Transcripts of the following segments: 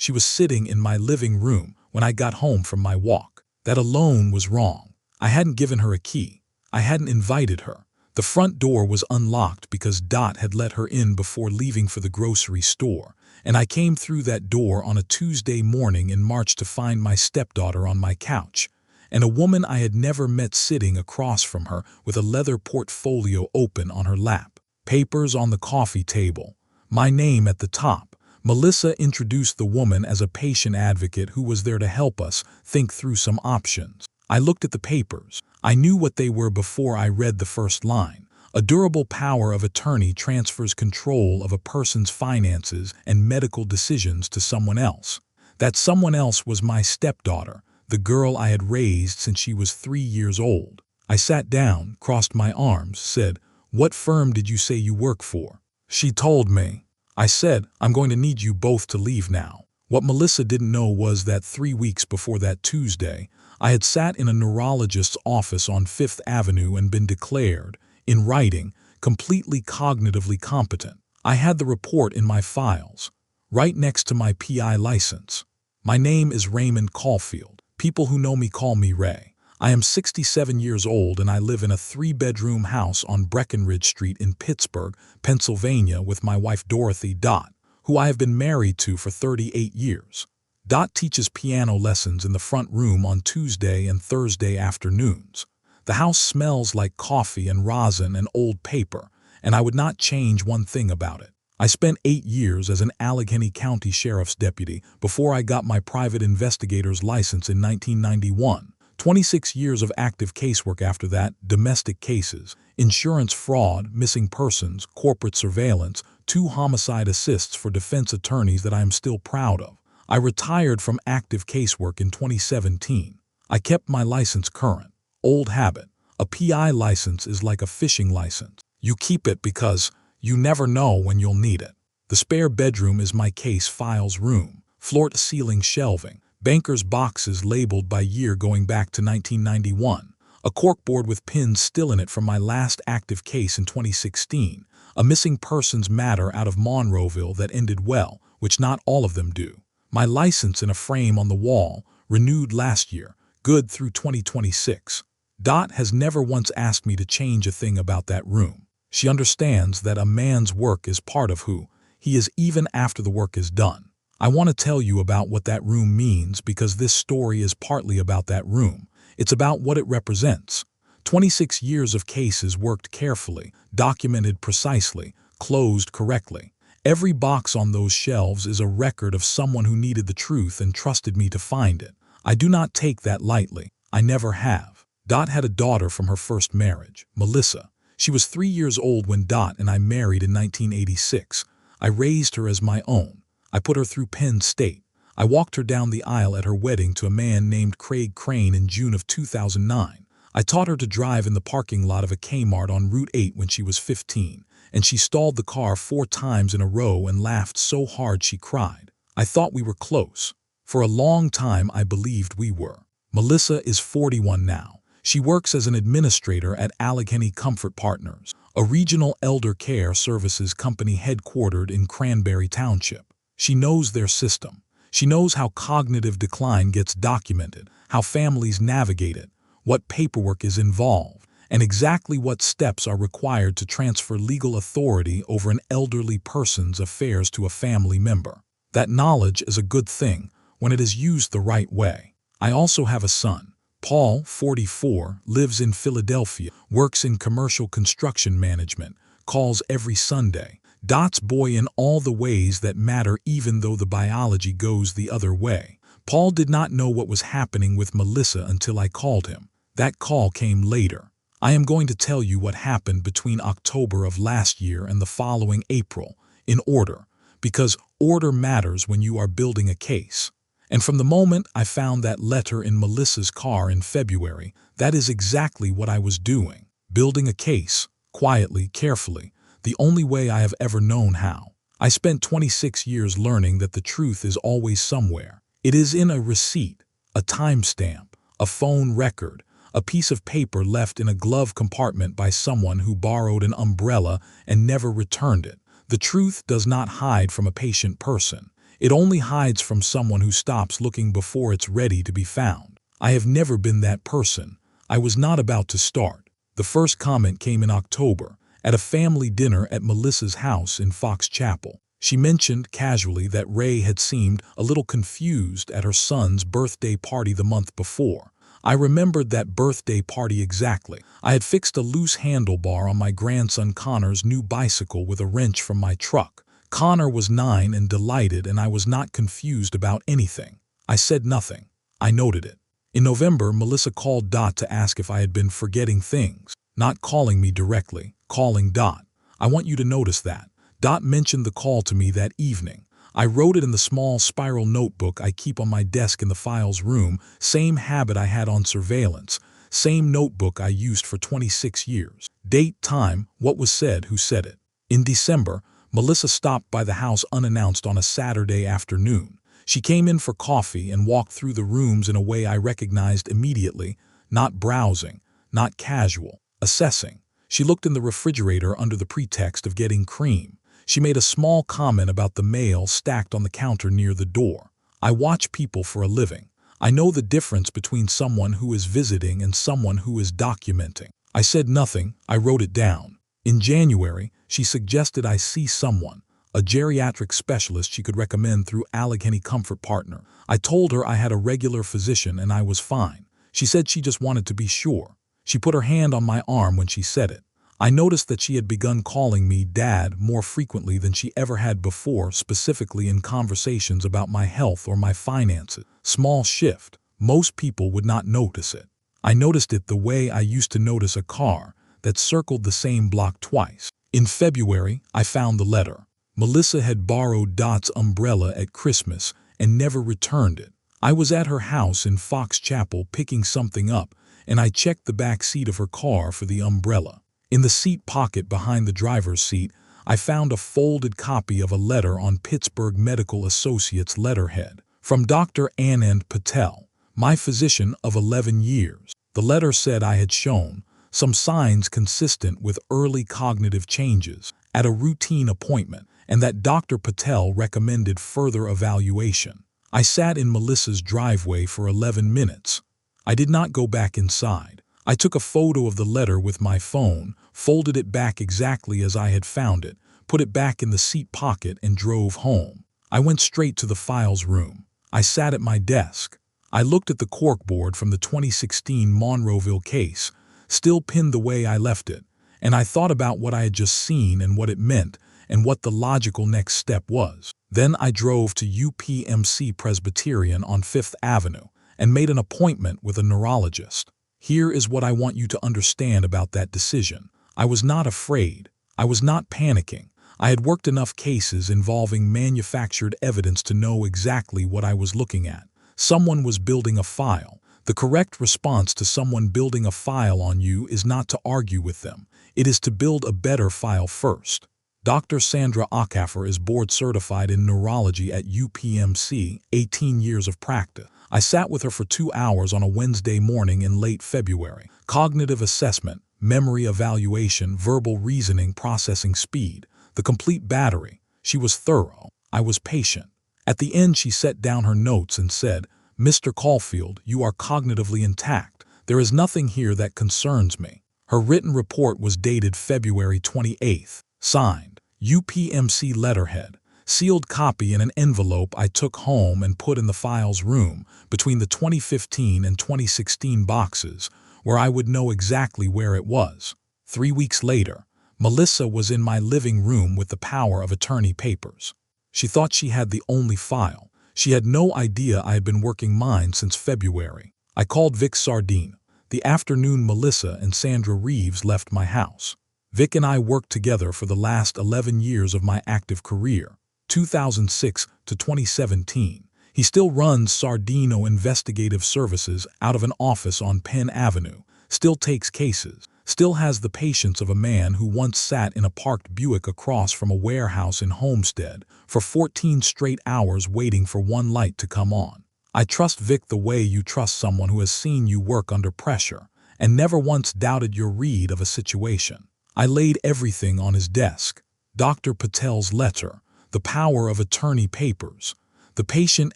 She was sitting in my living room when I got home from my walk. That alone was wrong. I hadn't given her a key. I hadn't invited her. The front door was unlocked because Dot had let her in before leaving for the grocery store, and I came through that door on a Tuesday morning in March to find my stepdaughter on my couch, and a woman I had never met sitting across from her with a leather portfolio open on her lap, papers on the coffee table, my name at the top. Melissa introduced the woman as a patient advocate who was there to help us think through some options. I looked at the papers. I knew what they were before I read the first line. A durable power of attorney transfers control of a person's finances and medical decisions to someone else. That someone else was my stepdaughter, the girl I had raised since she was 3 years old. I sat down, crossed my arms, said, "What firm did you say you work for?" She told me. I said, "I'm going to need you both to leave now." What Melissa didn't know was that 3 weeks before that Tuesday, I had sat in a neurologist's office on 5th Avenue and been declared, in writing, completely cognitively competent. I had the report in my files, right next to my PI license. My name is Raymond Caulfield. People who know me call me Ray. I am 67 years old and I live in a 3-bedroom house on Breckenridge Street in Pittsburgh, Pennsylvania with my wife Dorothy Dot, who I have been married to for 38 years. Dot teaches piano lessons in the front room on Tuesday and Thursday afternoons. The house smells like coffee and rosin and old paper, and I would not change one thing about it. I spent 8 years as an Allegheny County Sheriff's deputy before I got my private investigator's license in 1991. 26 years of active casework after that, domestic cases, insurance fraud, missing persons, corporate surveillance, 2 homicide assists for defense attorneys that I am still proud of. I retired from active casework in 2017. I kept my license current. Old habit. A PI license is like a fishing license. You keep it because you never know when you'll need it. The spare bedroom is my case files room. Floor-to-ceiling shelving. Banker's boxes labeled by year going back to 1991. A corkboard with pins still in it from my last active case in 2016. A missing persons matter out of Monroeville that ended well, which not all of them do. My license in a frame on the wall, renewed last year, good through 2026. Dot has never once asked me to change a thing about that room. She understands that a man's work is part of who he is even after the work is done. I want to tell you about what that room means because this story is partly about that room. It's about what it represents. 26 years of cases worked carefully, documented precisely, closed correctly. Every box on those shelves is a record of someone who needed the truth and trusted me to find it. I do not take that lightly. I never have. Dot had a daughter from her first marriage, Melissa. She was 3 years old when Dot and I married in 1986. I raised her as my own. I put her through Penn State. I walked her down the aisle at her wedding to a man named Craig Crane in June of 2009. I taught her to drive in the parking lot of a Kmart on Route 8 when she was 15, and she stalled the car 4 times in a row and laughed so hard she cried. I thought we were close. For a long time I believed we were. Melissa is 41 now. She works as an administrator at Allegheny Comfort Partners, a regional elder care services company headquartered in Cranberry Township. She knows their system. She knows how cognitive decline gets documented, how families navigate it, what paperwork is involved, and exactly what steps are required to transfer legal authority over an elderly person's affairs to a family member. That knowledge is a good thing when it is used the right way. I also have a son. Paul, 44, lives in Philadelphia, works in commercial construction management, calls every Sunday. Dot's boy in all the ways that matter even though the biology goes the other way. Paul did not know what was happening with Melissa until I called him. That call came later. I am going to tell you what happened between October of last year and the following April, in order, because order matters when you are building a case. And from the moment I found that letter in Melissa's car in February, that is exactly what I was doing. Building a case, quietly, carefully, the only way I have ever known how. I spent 26 years learning that the truth is always somewhere. It is in a receipt, a timestamp, a phone record, a piece of paper left in a glove compartment by someone who borrowed an umbrella and never returned it. The truth does not hide from a patient person. It only hides from someone who stops looking before it's ready to be found. I have never been that person. I was not about to start. The first comment came in October, at a family dinner at Melissa's house in Fox Chapel. She mentioned casually that Ray had seemed a little confused at her son's birthday party the month before. I remembered that birthday party exactly. I had fixed a loose handlebar on my grandson Connor's new bicycle with a wrench from my truck. Connor was 9 and delighted, and I was not confused about anything. I said nothing. I noted it. In November, Melissa called Dot to ask if I had been forgetting things, not calling me directly, calling Dot. I want you to notice that. Dot mentioned the call to me that evening. I wrote it in the small spiral notebook I keep on my desk in the files room, same habit I had on surveillance, same notebook I used for 26 years. Date, time, what was said, who said it. In December, Melissa stopped by the house unannounced on a Saturday afternoon. She came in for coffee and walked through the rooms in a way I recognized immediately, not browsing, not casual, assessing. She looked in the refrigerator under the pretext of getting cream. She made a small comment about the mail stacked on the counter near the door. I watch people for a living. I know the difference between someone who is visiting and someone who is documenting. I said nothing. I wrote it down. In January, she suggested I see someone, a geriatric specialist she could recommend through Allegheny Comfort Partner. I told her I had a regular physician and I was fine. She said she just wanted to be sure. She put her hand on my arm when she said it. I noticed that she had begun calling me Dad more frequently than she ever had before, specifically in conversations about my health or my finances. Small shift. Most people would not notice it. I noticed it the way I used to notice a car that circled the same block twice. In February, I found the letter. Melissa had borrowed Dot's umbrella at Christmas and never returned it. I was at her house in Fox Chapel picking something up, and I checked the back seat of her car for the umbrella. In the seat pocket behind the driver's seat, I found a folded copy of a letter on Pittsburgh Medical Associates letterhead from Dr. Anand Patel, my physician of 11 years. The letter said I had shown some signs consistent with early cognitive changes at a routine appointment, and that Dr. Patel recommended further evaluation. I sat in Melissa's driveway for 11 minutes. I did not go back inside. I took a photo of the letter with my phone, folded it back exactly as I had found it, put it back in the seat pocket, and drove home. I went straight to the files room. I sat at my desk. I looked at the corkboard from the 2016 Monroeville case, still pinned the way I left it, and I thought about what I had just seen and what it meant and what the logical next step was. Then I drove to UPMC Presbyterian on 5th Avenue and made an appointment with a neurologist. Here is what I want you to understand about that decision. I was not afraid. I was not panicking. I had worked enough cases involving manufactured evidence to know exactly what I was looking at. Someone was building a file. The correct response to someone building a file on you is not to argue with them. It is to build a better file first. Dr. Sandra Acaffer is board certified in neurology at UPMC, 18 years of practice. I sat with her for 2 hours on a Wednesday morning in late February. Cognitive assessment, memory evaluation, verbal reasoning, processing speed, the complete battery. She was thorough. I was patient. At the end, she set down her notes and said, "Mr. Caulfield, you are cognitively intact. There is nothing here that concerns me." Her written report was dated February 28th, signed, UPMC letterhead. Sealed copy in an envelope I took home and put in the files room between the 2015 and 2016 boxes, where I would know exactly where it was. 3 weeks later, Melissa was in my living room with the power of attorney papers. She thought she had the only file. She had no idea I had been working mine since February. I called Vic Sardine. The afternoon Melissa and Sandra Reeves left my house. Vic and I worked together for the last 11 years of my active career. 2006 to 2017. He still runs Sardino Investigative Services out of an office on Penn Avenue, still takes cases, still has the patience of a man who once sat in a parked Buick across from a warehouse in Homestead for 14 straight hours waiting for one light to come on. I trust Vic the way you trust someone who has seen you work under pressure and never once doubted your read of a situation. I laid everything on his desk. Dr. Patel's letter, the power of attorney papers, the patient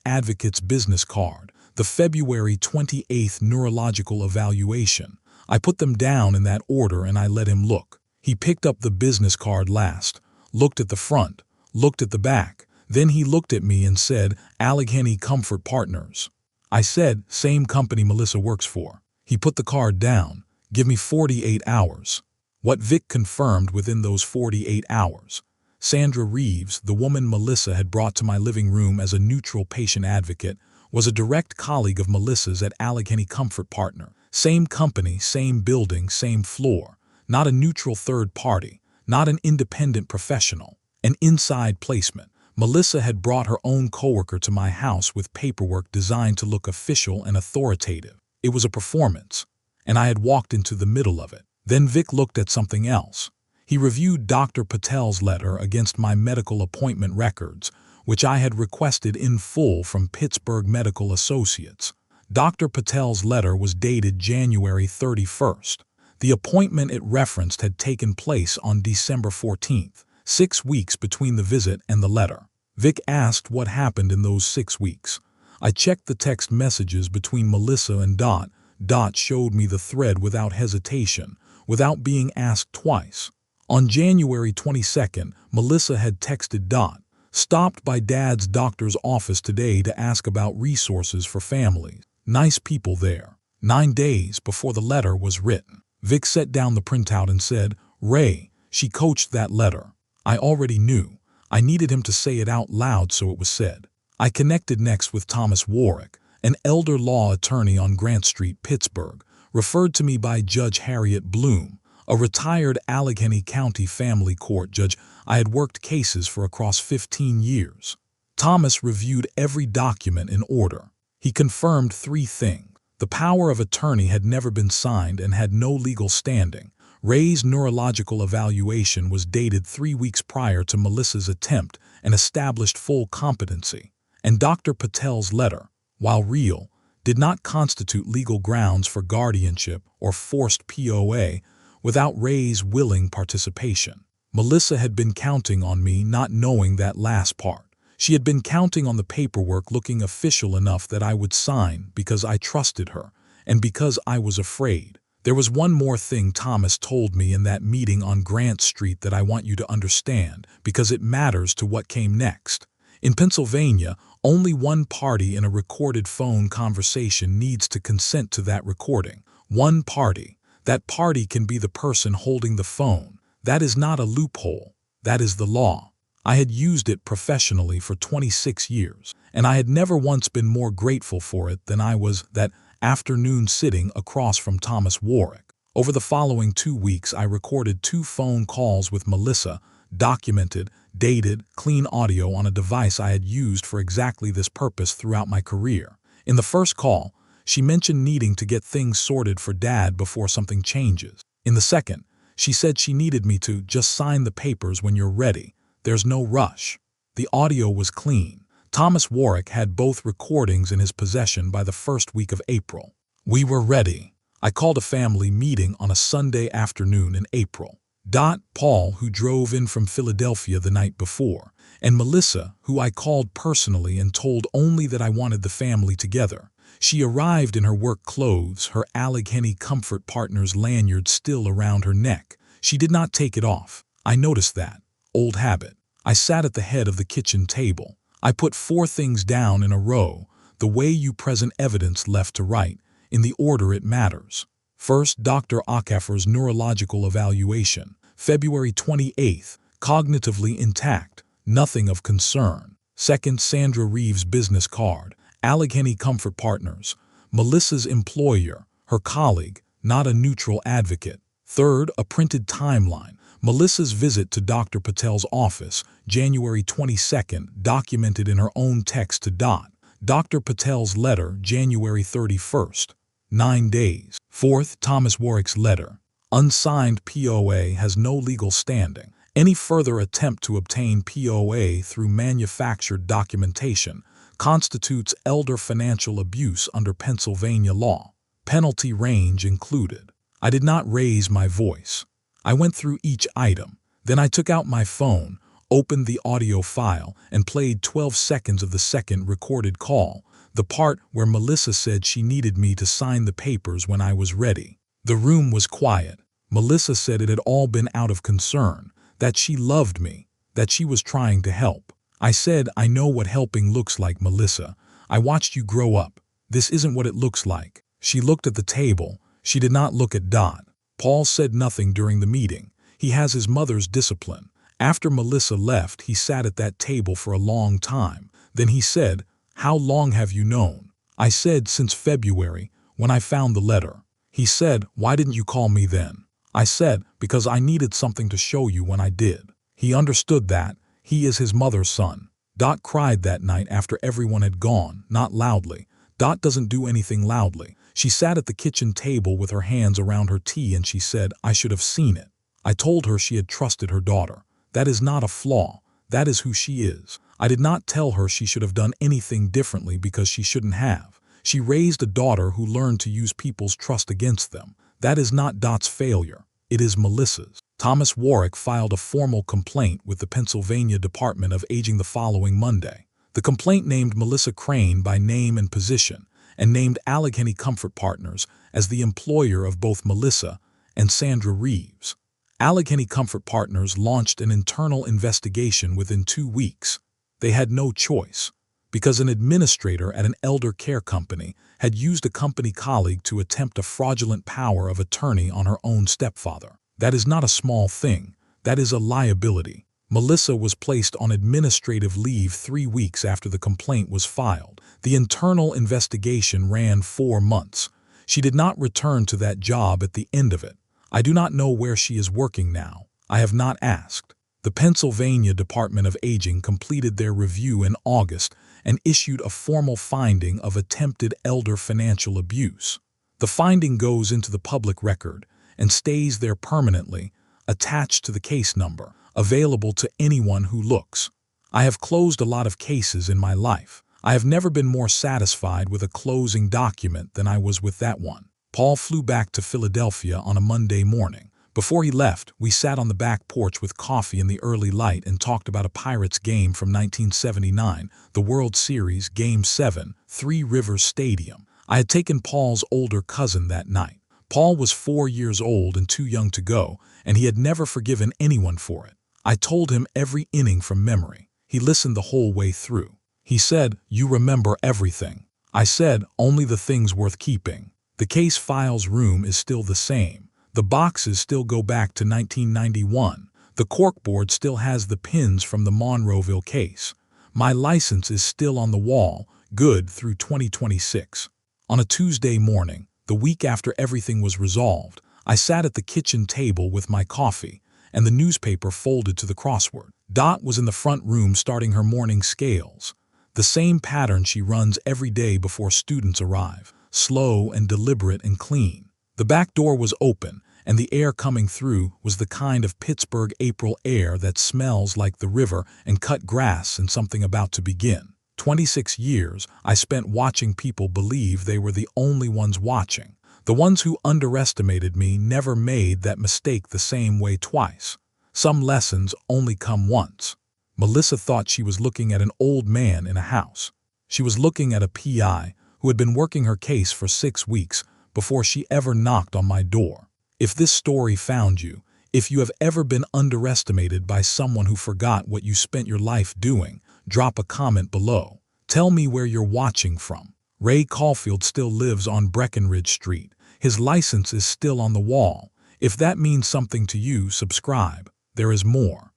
advocate's business card, the February 28th neurological evaluation. I put them down in that order and I let him look. He picked up the business card last, looked at the front, looked at the back. Then he looked at me and said, "Allegheny Comfort Partners." I said, "Same company Melissa works for." He put the card down. "Give me 48 hours. What Vic confirmed within those 48 hours. Sandra Reeves, the woman Melissa had brought to my living room as a neutral patient advocate, was a direct colleague of Melissa's at Allegheny Comfort Partner. Same company, same building, same floor. Not a neutral third party, not an independent professional. An inside placement. Melissa had brought her own coworker to my house with paperwork designed to look official and authoritative. It was a performance, and I had walked into the middle of it. Then Vic looked at something else. He reviewed Dr. Patel's letter against my medical appointment records, which I had requested in full from Pittsburgh Medical Associates. Dr. Patel's letter was dated January 31st. The appointment it referenced had taken place on December 14th, 6 weeks between the visit and the letter. Vic asked what happened in those 6 weeks. I checked the text messages between Melissa and Dot. Dot showed me the thread without hesitation, without being asked twice. On January 22nd, Melissa had texted Dot, "Stopped by Dad's doctor's office today to ask about resources for families. Nice people there." 9 days before the letter was written, Vic set down the printout and said, "Ray, she coached that letter." I already knew. I needed him to say it out loud, so it was said. I connected next with Thomas Warwick, an elder law attorney on Grant Street, Pittsburgh, referred to me by Judge Harriet Bloom, a retired Allegheny County family court judge I had worked cases for across 15 years. Thomas reviewed every document in order. He confirmed 3 things. The power of attorney had never been signed and had no legal standing. Ray's neurological evaluation was dated 3 weeks prior to Melissa's attempt and established full competency. And Dr. Patel's letter, while real, did not constitute legal grounds for guardianship or forced POA without Ray's willing participation. Melissa had been counting on me not knowing that last part. She had been counting on the paperwork looking official enough that I would sign because I trusted her and because I was afraid. There was one more thing Thomas told me in that meeting on Grant Street that I want you to understand because it matters to what came next. In Pennsylvania, only one party in a recorded phone conversation needs to consent to that recording. One party. That party can be the person holding the phone. That is not a loophole. That is the law. I had used it professionally for 26 years, and I had never once been more grateful for it than I was that afternoon sitting across from Thomas Warwick. Over the following 2 weeks, I recorded 2 phone calls with Melissa, documented, dated, clean audio on a device I had used for exactly this purpose throughout my career. In the first call, she mentioned needing to get things sorted for Dad before something changes. In the second, she said she needed me to just sign the papers when you're ready. There's no rush. The audio was clean. Thomas Warwick had both recordings in his possession by the first week of April. We were ready. I called a family meeting on a Sunday afternoon in April. Dot, Paul, who drove in from Philadelphia the night before, and Melissa, who I called personally and told only that I wanted the family together. She arrived in her work clothes, her Allegheny Comfort Partners lanyard still around her neck. She did not take it off. I noticed that. Old habit. I sat at the head of the kitchen table. I put 4 things down in a row, the way you present evidence left to right, in the order it matters. First, Dr. Acker's neurological evaluation, February 28th, cognitively intact, nothing of concern. Second, Sandra Reeves' business card, Allegheny Comfort Partners, Melissa's employer, her colleague, not a neutral advocate. Third, a printed timeline, Melissa's visit to Dr. Patel's office, January 22nd, documented in her own text to Dot. Dr. Patel's letter, January 31st, 9 days. Fourth, Thomas Warwick's letter. Unsigned POA has no legal standing. Any further attempt to obtain POA through manufactured documentation constitutes elder financial abuse under Pennsylvania law. Penalty range included. I did not raise my voice. I went through each item. Then I took out my phone, opened the audio file, and played 12 seconds of the second recorded call, the part where Melissa said she needed me to sign the papers when I was ready. The room was quiet. Melissa said it had all been out of concern, that she loved me, that she was trying to help. I said, "I know what helping looks like, Melissa. I watched you grow up. This isn't what it looks like." She looked at the table. She did not look at Dot. Paul said nothing during the meeting. He has his mother's discipline. After Melissa left, he sat at that table for a long time. Then he said, "How long have you known?" I said, "Since February, when I found the letter." He said, "Why didn't you call me then?" I said, "Because I needed something to show you when I did." He understood that. He is his mother's son. Dot cried that night after everyone had gone, not loudly. Dot doesn't do anything loudly. She sat at the kitchen table with her hands around her tea and she said, "I should have seen it." I told her she had trusted her daughter. That is not a flaw. That is who she is. I did not tell her she should have done anything differently because she shouldn't have. She raised a daughter who learned to use people's trust against them. That is not Dot's failure. It is Melissa's. Thomas Warwick filed a formal complaint with the Pennsylvania Department of Aging the following Monday. The complaint named Melissa Crane by name and position, and named Allegheny Comfort Partners as the employer of both Melissa and Sandra Reeves. Allegheny Comfort Partners launched an internal investigation within 2 weeks. They had no choice, because an administrator at an elder care company had used a company colleague to attempt a fraudulent power of attorney on her own stepfather. That is not a small thing. That is a liability. Melissa was placed on administrative leave 3 weeks after the complaint was filed. The internal investigation ran 4 months. She did not return to that job at the end of it. I do not know where she is working now. I have not asked. The Pennsylvania Department of Aging completed their review in August and issued a formal finding of attempted elder financial abuse. The finding goes into the public record and stays there permanently, attached to the case number, available to anyone who looks. I have closed a lot of cases in my life. I have never been more satisfied with a closing document than I was with that one. Paul flew back to Philadelphia on a Monday morning. Before he left, we sat on the back porch with coffee in the early light and talked about a Pirates game from 1979, the World Series Game 7, Three Rivers Stadium. I had taken Paul's older cousin that night. Paul was 4 years old and too young to go, and he had never forgiven anyone for it. I told him every inning from memory. He listened the whole way through. He said, "You remember everything." I said, "Only the things worth keeping." The case files room is still the same. The boxes still go back to 1991. The corkboard still has the pins from the Monroeville case. My license is still on the wall, good through 2026. On a Tuesday morning, the week after everything was resolved, I sat at the kitchen table with my coffee and the newspaper folded to the crossword. Dot was in the front room starting her morning scales. The same pattern she runs every day before students arrive, slow and deliberate and clean. The back door was open, and the air coming through was the kind of Pittsburgh April air that smells like the river and cut grass and something about to begin. 26 years I spent watching people believe they were the only ones watching. The ones who underestimated me never made that mistake the same way twice. Some lessons only come once. Melissa thought she was looking at an old man in a house. She was looking at a PI who had been working her case for 6 weeks before she ever knocked on my door. If this story found you, if you have ever been underestimated by someone who forgot what you spent your life doing, drop a comment below. Tell me where you're watching from. Ray Caulfield still lives on Breckenridge Street. His license is still on the wall. If that means something to you, subscribe. There is more.